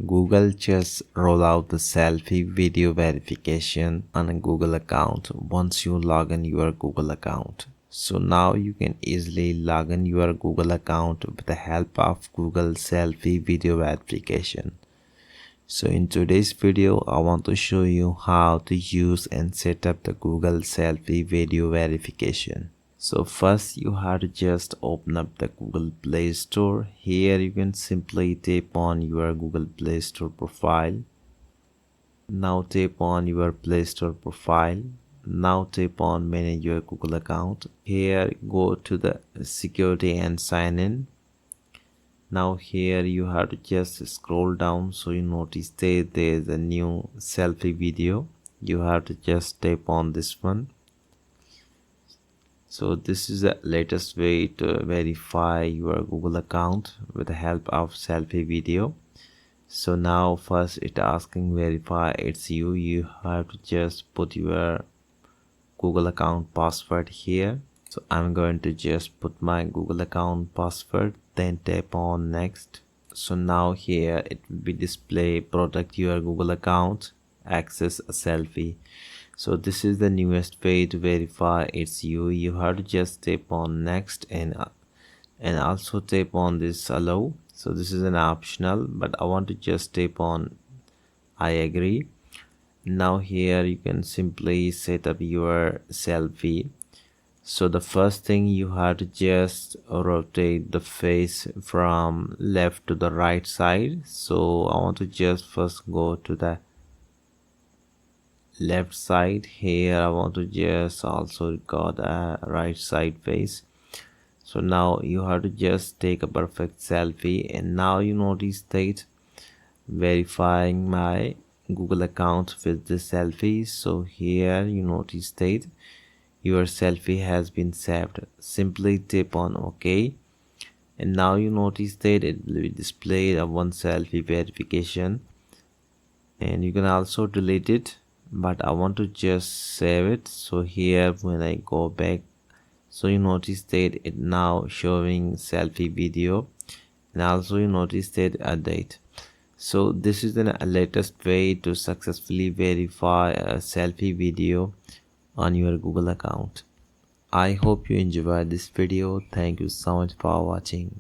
Google just roll out the selfie video verification on a Google account once you log in your Google account. So now you can easily log in your Google account with the help of Google selfie video verification. So in today's video, I want to show you how to use and set up the Google selfie video verification. So first you have to just open up the Google Play Store. Here you can simply tap on your Google Play Store profile. Now tap on your Play Store profile. Now tap on manage your Google account. Here go to the security and sign in. Now here you have to just scroll down, so you notice that there is a new selfie video. You have to just tap on this one. So this is the latest way to verify your Google account with the help of selfie video. So now first it asking verify it's you. You have to just put your Google account password here. So I'm going to just put my Google account password, then tap on next. So now here it will be display protect your Google account, access a selfie. So this is the newest way to verify it's you. You have to just tap on next and also tap on this allow. So this is an optional, but I want to just tap on I agree. Now here you can simply set up your selfie. So the first thing you have to just rotate the face from left to the right side. So I want to just first go to the left side. Here I want to just also record a right side face. So now you have to just take a perfect selfie, and now you notice that verifying my Google account with the selfie. So here you notice that your selfie has been saved. Simply tap on OK, and now you notice that it will be displayed a one selfie verification, and you can also delete it, but I want to just save it. So here when I go back, so you notice that it now showing selfie video, and also you notice that a date. So this is the latest way to successfully verify a selfie video on your Google account. I hope you enjoyed this video. Thank you so much for watching.